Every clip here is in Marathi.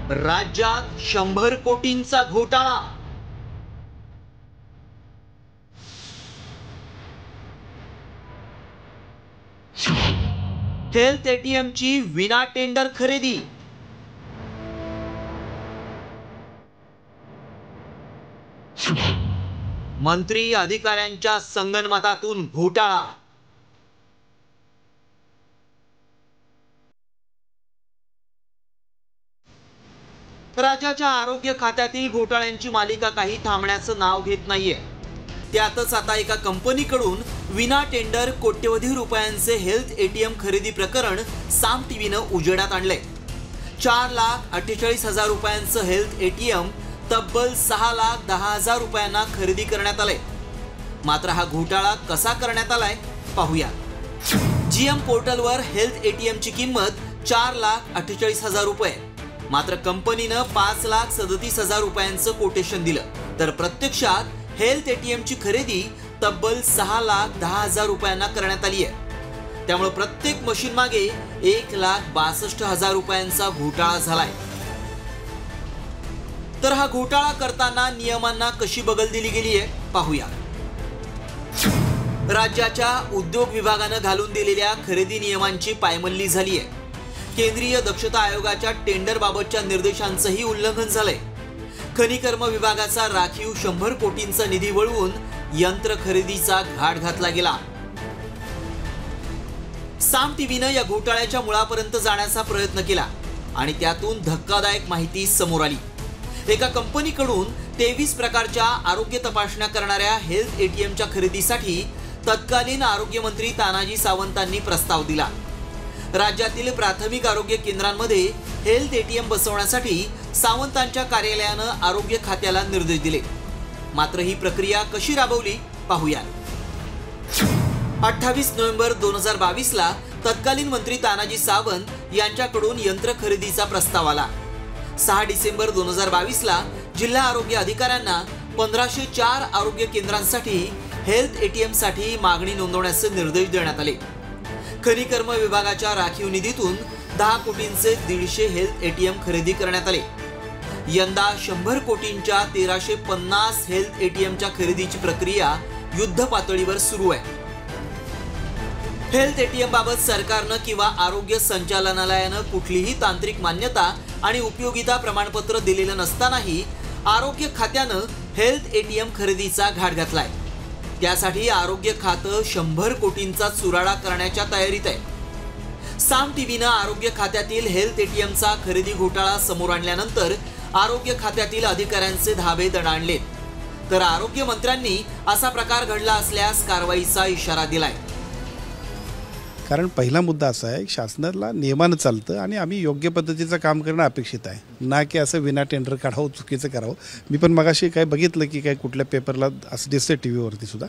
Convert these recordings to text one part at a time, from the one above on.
राज्यात 100 कोटींचा घोटाळा। हेल्थ एटीएमची विना टेंडर खरेदी। मंत्री अधिकाऱ्यांच्या संगनमतातून घोटाळा। राज्याच्या आरोग्य खात्यातील घोटाळ्यांची मालिका काही थांबण्याचं नाव घेत नाहीये। त्यातच आता एका कंपनीकडून विना टेंडर कोट्यवधी रुपयांचे हेल्थ एटीएम खरेदी प्रकरण साम टीव्हीनं उजेडात आणलंय। 4,48,000 रुपयांचं हेल्थ एटीएम तब्बल 6,10,000 रुपयांना खरेदी करण्यात आलंय। मात्र हा घोटाळा कसा करण्यात आलाय पाहूया। जीएम पोर्टलवर हेल्थ एटीएमची किंमत 4,48,000 रुपये, मात्र कंपनीनं 5,37,000 रुपयांचं कोटेशन दिलं, तर प्रत्यक्षात हेल्थ एटीएमची खरेदी तब्बल 6,10,000 रुपयांना करण्यात आली आहे। त्यामुळे प्रत्येक मशीन मागे 1,62,000 रुपयांचा घोटाळा झालाय। तर हा घोटाळा करताना नियमांना कशी बगल दिली गेली आहे पाहूया। राज्याच्या उद्योग विभागानं घालून दिलेल्या खरेदी नियमांची पायमल्ली झाली आहे। केंद्रीय दक्षता आयोगाच्या टेंडर बाबतच्या निर्देशांचंही उल्लंघन झालंय। खनिकर्म विभागाचा राखीव 100 कोटींचा निधी वळवून यंत्र खरेदीचा घाट घातला गेला। साम टीव्हीनं या घोटाळ्याच्या मुळापर्यंत जाण्याचा प्रयत्न केला आणि त्यातून धक्कादायक माहिती समोर आली। एका कंपनीकडून 23 प्रकारच्या आरोग्य तपासण्या करणाऱ्या हेल्थ एटीएमच्या खरेदीसाठी तत्कालीन आरोग्य मंत्री तानाजी सावंतांनी प्रस्ताव दिला। राज्यातील प्राथमिक आरोग्य केंद्रांमध्ये हेल्थ एटीएम बसवण्यासाठी सावंतांच्या कार्यालयानं आरोग्य खात्याला निर्देश दिले। मात्र ही प्रक्रिया कशी राबवली पाहूया। 28 नोव्हेंबर 2022 ला तत्कालीन मंत्री तानाजी सावंत यांच्याकडून यंत्र खरेदीचा प्रस्ताव आला। 6 डिसेंबर 2022 ला जिल्हा आरोग्य अधिकाऱ्यांना 1504 आरोग्य केंद्रांसाठी हेल्थ एटीएम साठी मागणी नोंदवण्याचे निर्देश देण्यात आले। खनिकर्म विभागाच्या राखीव निधीतून 10 कोटींचे 150 हेल्थ एटीएम खरेदी करण्यात आले। यंदा 100 कोटींच्या 1350 हेल्थ एटीएमच्या खरेदीची प्रक्रिया युद्ध पातळीवर सुरू आहे। हेल्थ एटीएम बाबत सरकारनं किंवा आरोग्य संचालनालयानं कुठलीही तांत्रिक मान्यता आणि उपयोगिता प्रमाणपत्र दिलेलं नसतानाही आरोग्य खात्यानं हेल्थ एटीएम खरेदीचा घाट घातलाय। त्यासाठी आरोग्य खातं 100 कोटींचा चुराडा करण्याच्या तयारीत आहे। साम टीव्हीनं आरोग्य खात्यातील हेल्थ एटीएमचा खरेदी घोटाळा समोर आणल्यानंतर आरोग्य खात्यातील अधिकाऱ्यांचे धाबे दणाणलेत, तर आरोग्य मंत्र्यांनी असा प्रकार घडला असल्यास कारवाईचा इशारा दिलाय। कारण पहिला मुद्दा असा आहे की शासनाला नियमानं चालतं आणि आम्ही योग्य पद्धतीचं काम करणं अपेक्षित आहे, ना की असं विना टेंडर काढावं, चुकीचं करावं। मी पण मगाशी काय बघितलं की काय कुठल्या पेपरला असं दिसतं टीव्हीवरती सुद्धा,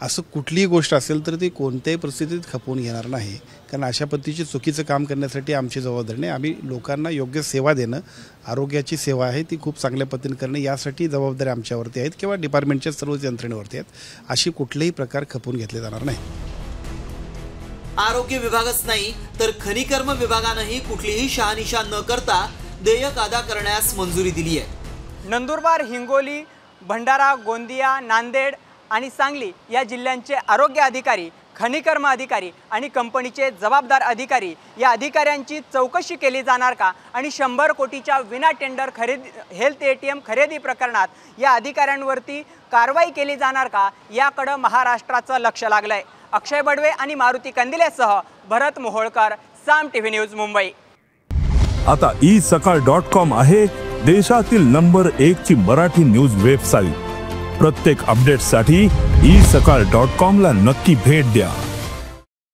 असं कुठलीही गोष्ट असेल तर ती कोणत्याही परिस्थितीत खपवून घेणार नाही। कारण अशा पद्धतीची चुकीचं काम करण्यासाठी आमची जबाबदारी नाही। आम्ही लोकांना योग्य सेवा देणं, आरोग्याची सेवा आहे ती खूप चांगल्या पद्धतीने करणं, यासाठी जबाबदारी आमच्यावरती आहेत किंवा डिपार्टमेंटच्या सर्व यंत्रणेवरती आहेत। अशी कुठलेही प्रकार खपवून घेतले जाणार नाही। आरोग्य विभागच नाही तर खनिकर्म विभागानंही कुठलीही शहानिशा न करता देयक अदा करण्यास मंजुरी दिली आहे। नंदुरबार, हिंगोली, भंडारा, गोंदिया, नांदेड आणि सांगली या जिल्ह्यांचे आरोग्य अधिकारी, खनिकर्म अधिकारी आणि कंपनीचे जबाबदार अधिकारी या अधिकाऱ्यांची चौकशी केली जाणार का? आणि 100 कोटीच्या विना टेंडर हेल्थ एटीएम खरेदी प्रकरणात या अधिकाऱ्यांवरती कारवाई केली जाणार का? याकडे महाराष्ट्राचं लक्ष लागलंय। अक्षय बडवे आणि मारुती कंदिलेसह भरत मोहोळकर, साम टीव्ही न्यूज, मुंबई। आता isakal.com आहे देशातील नंबर 1 ची मराठी न्यूज वेबसाईट। प्रत्येक अपडेटसाठी isakal.com ला नक्की भेट द्या।